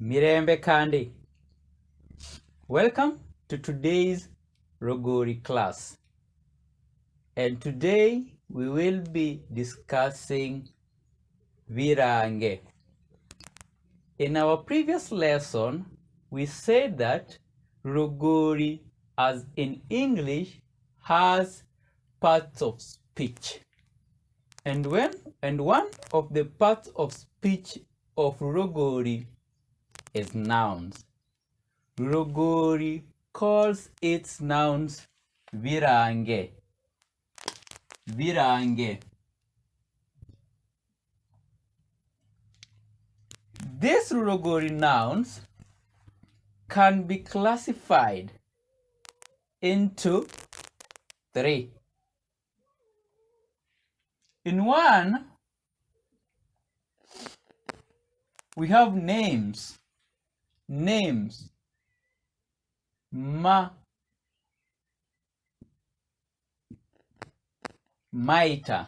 Mirembe Kandi. Welcome to today's Logooli class. And today we will be discussing Vilaange. In our previous lesson, we said that Logooli, as in English, has parts of speech. And one of the parts of speech of Logooli is nouns. Lulogooli calls its nouns Vilaange. Vilaange. These Lulogooli nouns can be classified into three. In one, we have names. Names. Maita,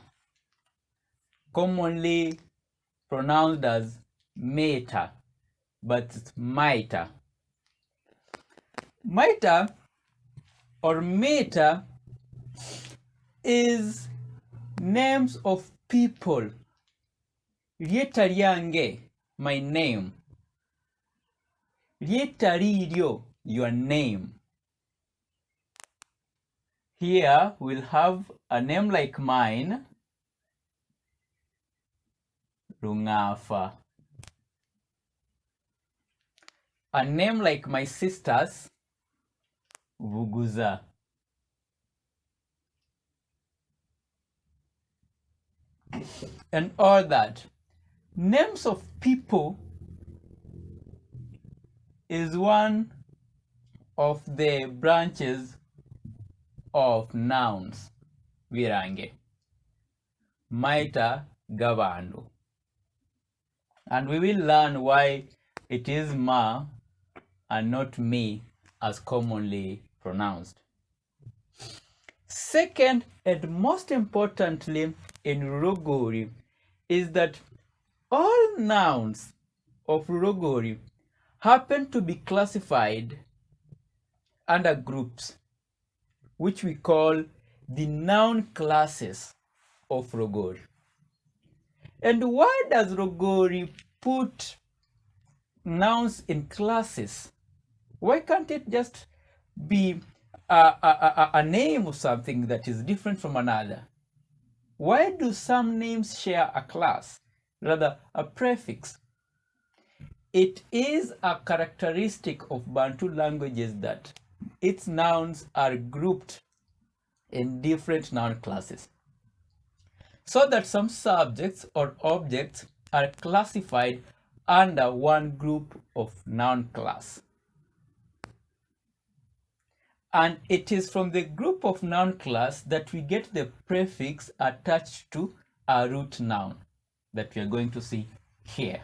commonly pronounced as meta, but it's maita. Maita or meta is names of people. Rieta ryange, my name. Rieta riryo, your name. Here we'll have a name like mine, Rungafa. A name like my sister's, Vuguza. And all that. Names of people is one of the branches of nouns, Vilaange. Maita Gabantu. And we will learn why it is ma and not me as commonly pronounced. Second, and most importantly in Lulogooli, is that all nouns of Lulogooli happen to be classified under groups, which we call the noun classes of Lulogooli. And why does Lulogooli put nouns in classes? Why can't it just be a name of something that is different from another? Why do some names share a class, rather a prefix? It is a characteristic of Bantu languages that its nouns are grouped in different noun classes, so that some subjects or objects are classified under one group of noun class. And it is from the group of noun class that we get the prefix attached to a root noun that we are going to see here.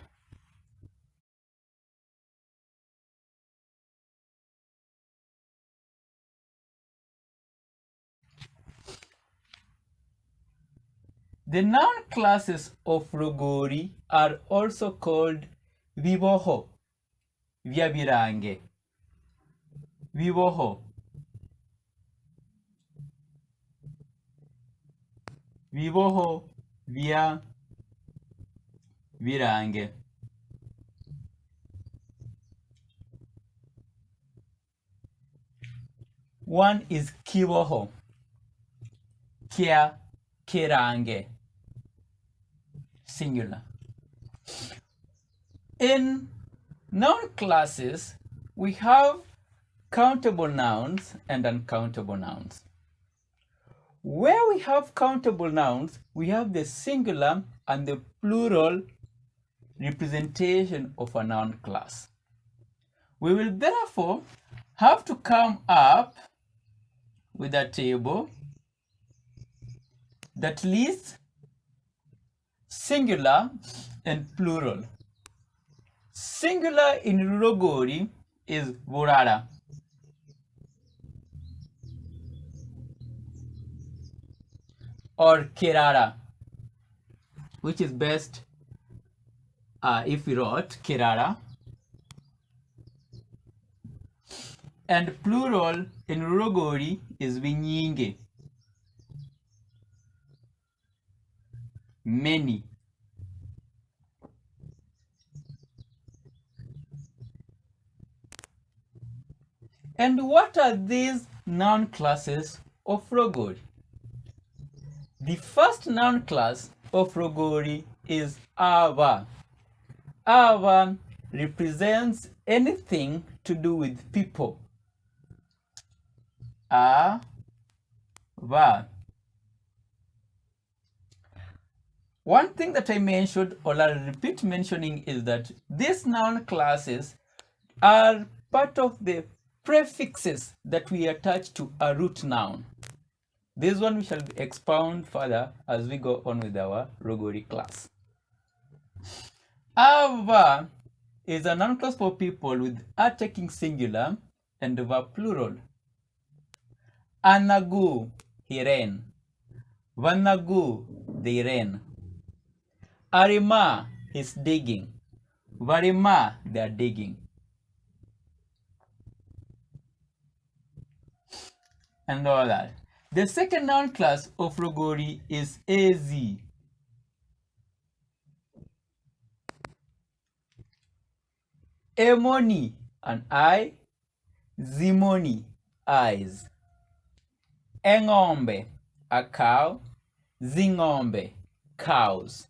The noun classes of Lulogooli are also called vivoho, via Vilaange. Vivoho. Vivoho via Vilaange. One is kivoho, kia kirange, singular. In noun classes, we have countable nouns and uncountable nouns. Where we have countable nouns, we have the singular and the plural representation of a noun class. We will therefore have to come up with a table that lists singular and plural. Singular in Lulogooli is Vorara. Or Kerara, which is best if we wrote Kerala And plural in Lulogooli is vinyinge. Many. And what are these noun classes of Lulogooli? The first noun class of Lulogooli is ava. Ava represents anything to do with people. Ava. One thing that I mentioned, or I'll repeat mentioning, is that these noun classes are part of the prefixes that we attach to a root noun. This one we shall expound further as we go on with our Lulogooli class. Ava is a noun class for people with a taking singular and verb plural. Anagu, he ran. Vanagu, they ran. Arima, he's digging. Varima, they are digging. And all that. The second noun class of Lulogooli is az. Emoni, an eye. Zimoni, eyes. Engombe, a cow. Zingombe, cows.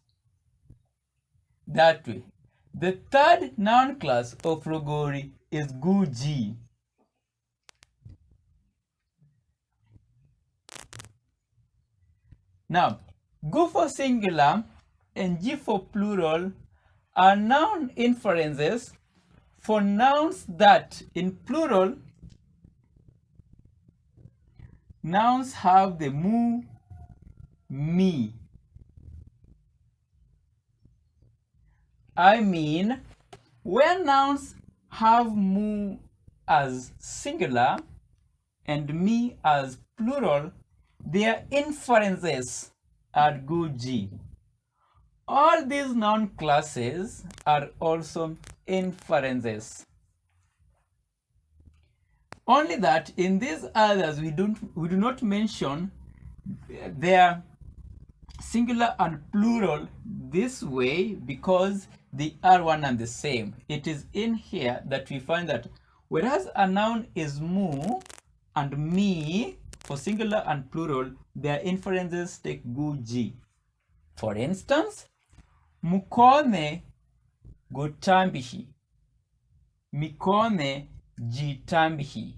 That way. The third noun class of Lulogooli is guji. Now, gu for singular and g for plural are noun inferences for nouns that, in plural, nouns have the mu, me. I mean, where nouns have mu as singular and me as plural, their inferences are guji. All these noun classes are also inferences. Only that in these others we do not mention their singular and plural this way because they are one and the same. It is in here that we find that whereas a noun is mu and me for singular and plural, their inferences take guji. For instance, mukone gutambihi, mikone jitambihi.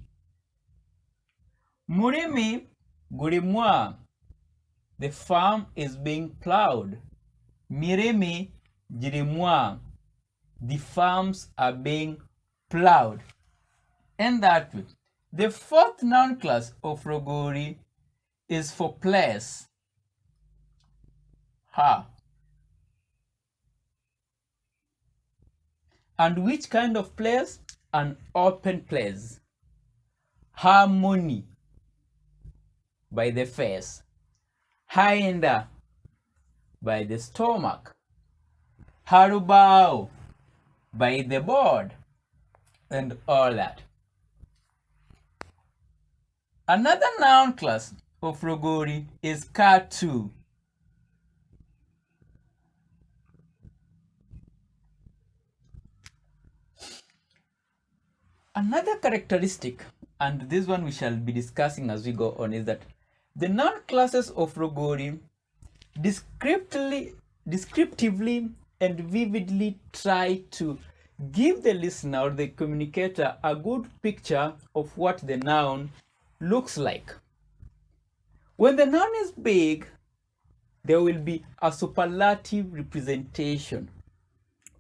Murimi gurimwa, the farm is being plowed. Mirimi jirimwa, the farms are being plowed. And that way. The fourth noun class of Lulogooli is for place. Ha. And which kind of place? An open place. Harmony, by the face. Hinda, by the stomach. Harubao, by the board. And all that. Another noun class of Lulogooli is katu. Another characteristic, and this one we shall be discussing as we go on, is that the noun classes of Lulogooli descriptively and vividly try to give the listener or the communicator a good picture of what the noun looks like. When the noun is big, there will be a superlative representation,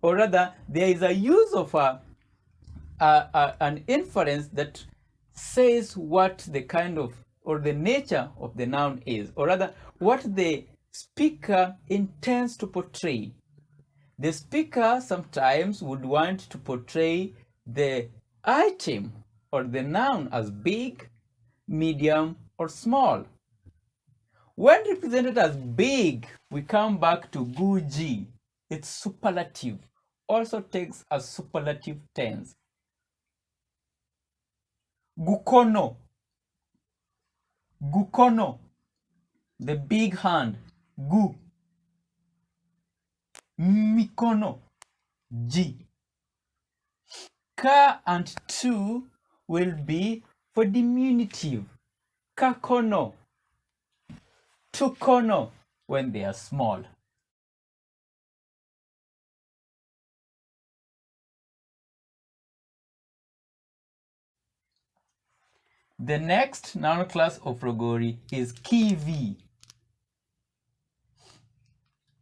or rather, there is a use of an inference that says what the kind of or the nature of the noun is, or rather, what the speaker intends to portray. The speaker sometimes would want to portray the item or the noun as big, medium, or small. When represented as big, we come back to guji. Its superlative also takes a superlative tense. Gukono. Gukono. The big hand. Gu. Mikono. G. Ka and tu will be for diminutive. Kakono. Tukono when they are small. The next noun class of Logooli is kivi.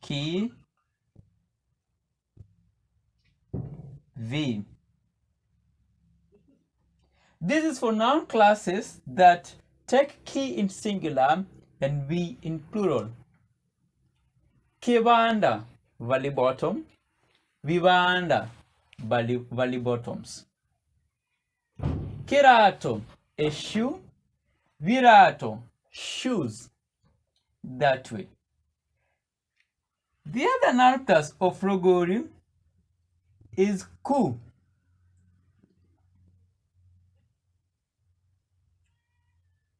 Kivi. This is for noun classes that take ki in singular and vi in plural. Kibanda, valley bottom. Vivanda, valley bottoms. Kirato, a shoe. Virato, shoes. That way. The other noun class of Logooli is ku.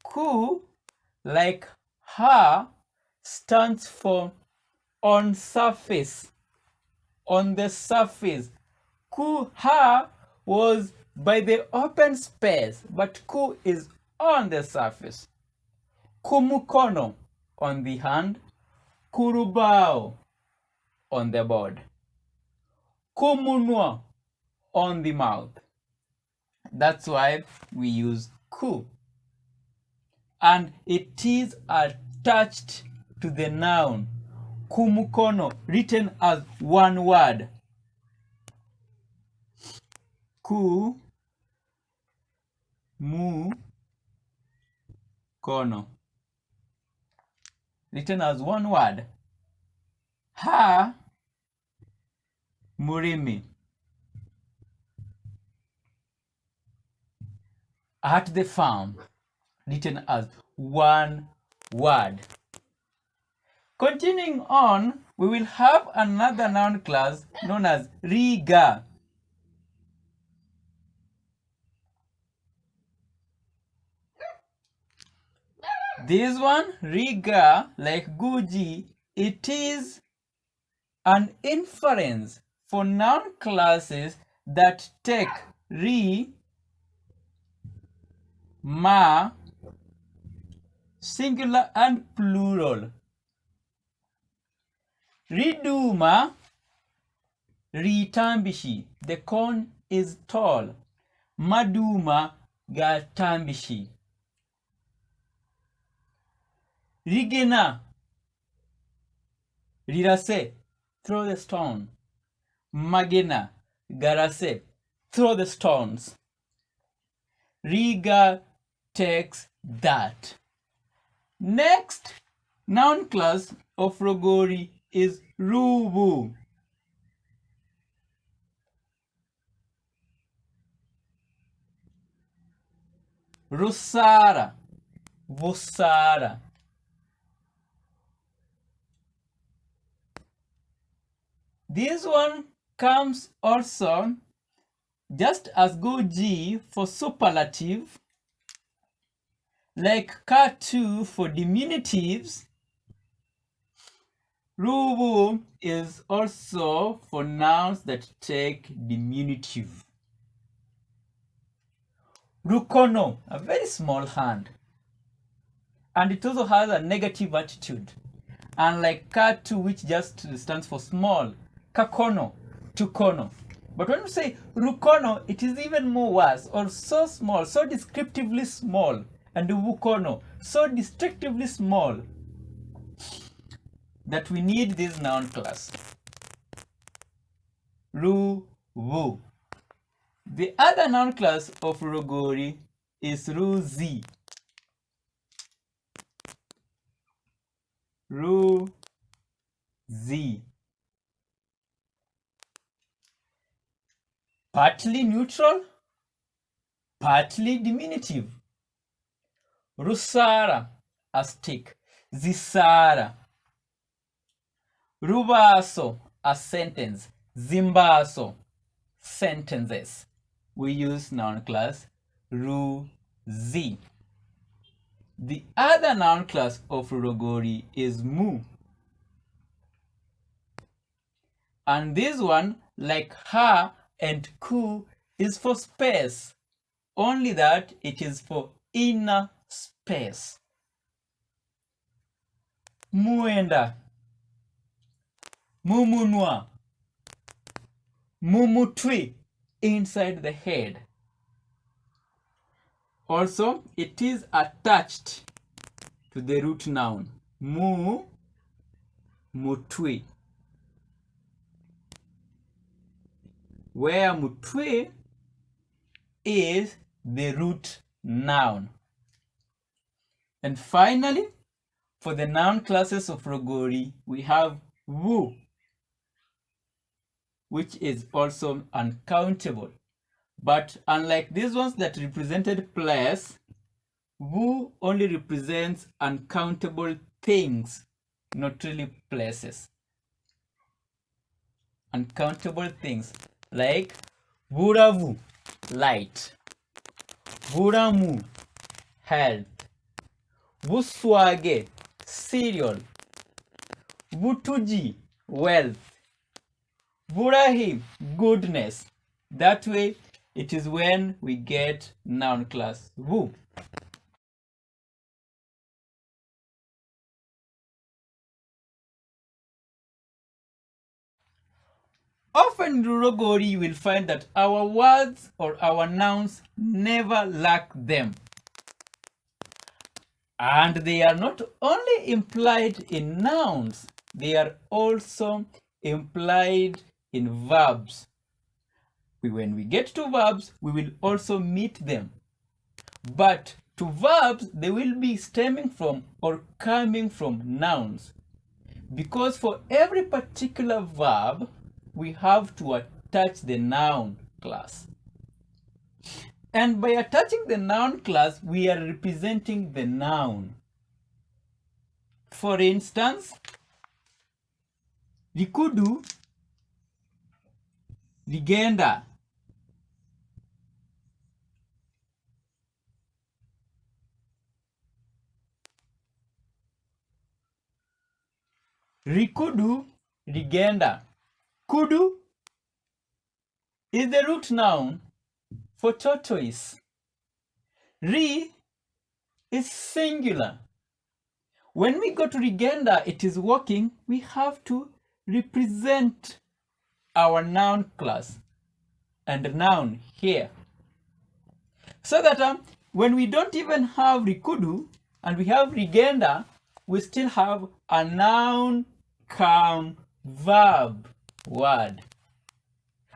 Ku, like ha, stands for on surface. On the surface. Ku ha was by the open space, but ku is on the surface. Kumukono, on the hand. Kurubao, on the board. Kumunwa, on the mouth. That's why we use ku. And it is attached to the noun kumukono, written as one word. Ku mu kono, written as one word. Ha murimi, at the farm, written as one word. Continuing on, we will have another noun class known as riga. This one, riga, like guji, it is an inference for noun classes that take ri, ma, singular and plural. Riduma, ritambishi, the corn is tall. Maduma, gatambishi. Rigena, rirase, throw the stone. Magena, garase, throw the stones. Riga takes that. Next noun class of Logooli is rubu. Rusara, vusara. This one comes also just as guji for superlative, like katu for diminutives. Rubu is also for nouns that take diminutive. Rukono, a very small hand. And it also has a negative attitude. Unlike katu, which just stands for small. Kakono, tukono. But when we say rukono, it is even more worse, or so small, so descriptively small. And wukono, so distinctively small, that we need this noun class. Ruvu. The other noun class of Logooli is ruzi. Ruzi. Partly neutral, partly diminutive. Rusara, a stick. Zisara. Rubaso, a sentence. Zimbaso, sentences. We use noun class ruzi. Z. The other noun class of Lulogooli is mu. And this one, like ha and ku, is for space. Only that it is for inner space. Muenda, mumunwa, mumutwi, inside the head. Also, it is attached to the root noun mu, mutwi, where mutwi is the root noun. And finally, for the noun classes of Lulogooli, we have wu, which is also uncountable. But unlike these ones that represented place, wu only represents uncountable things, not really places. Uncountable things like buravu, light, buramu, health, buswage, cereal, butuji, wealth, burahi, goodness. That way, it is when we get noun class wu. Often in Lulogooli, you will find that our words or our nouns never lack them. And they are not only implied in nouns, they are also implied in verbs. When we get to verbs, we will also meet them. But to verbs, they will be stemming from or coming from nouns. Because for every particular verb, we have to attach the noun class. And by attaching the noun class, we are representing the noun. For instance, rikudu, rigenda. Rikudu, rigenda. Kudu is the root noun for tortoise. Ri is singular. When we go to rigenda, it is walking, we have to represent our noun class and noun here. So that when we don't even have rikudu and we have rigenda, we still have a noun come verb word.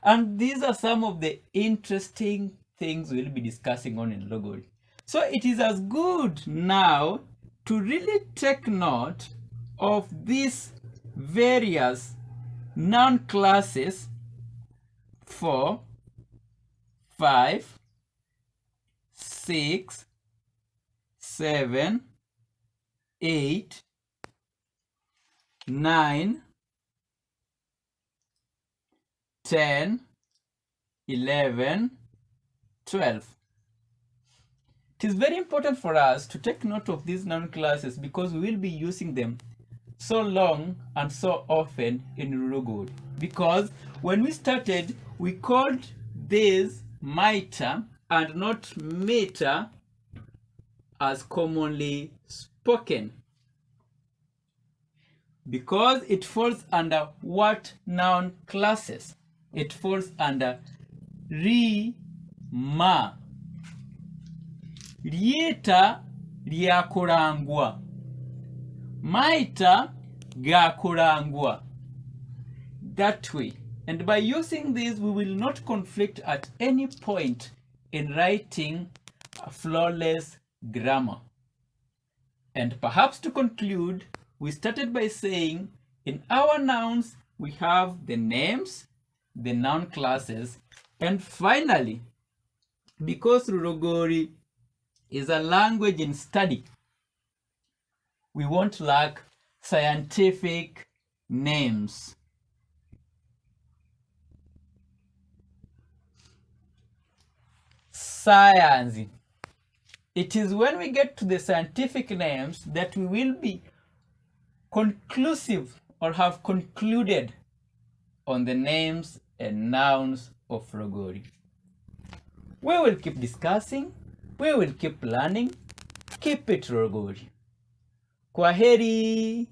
And these are some of the interesting things we'll be discussing on in Lulogooli. So it is as good now to really take note of these various noun classes 4, 5, 6, 7, 8, 9, 10, 11, 12. It is very important for us to take note of these noun classes because we will be using them so long and so often in Lulogooli. Because when we started, we called this mitre and not meter as commonly spoken. Because it falls under what noun classes? It falls under ri, ma. Rieta lyakulangwa. Maita gakulangwa. That way. And by using these, we will not conflict at any point in writing a flawless grammar. And perhaps to conclude, we started by saying in our nouns, we have the names, the noun classes, and finally, because Lulogooli is a language in study, we won't lack scientific names. Science. It is when we get to the scientific names that we will be conclusive or have concluded on the names and nouns of Logooli. We will keep discussing, we will keep learning. Keep it Logooli. Kwaheri.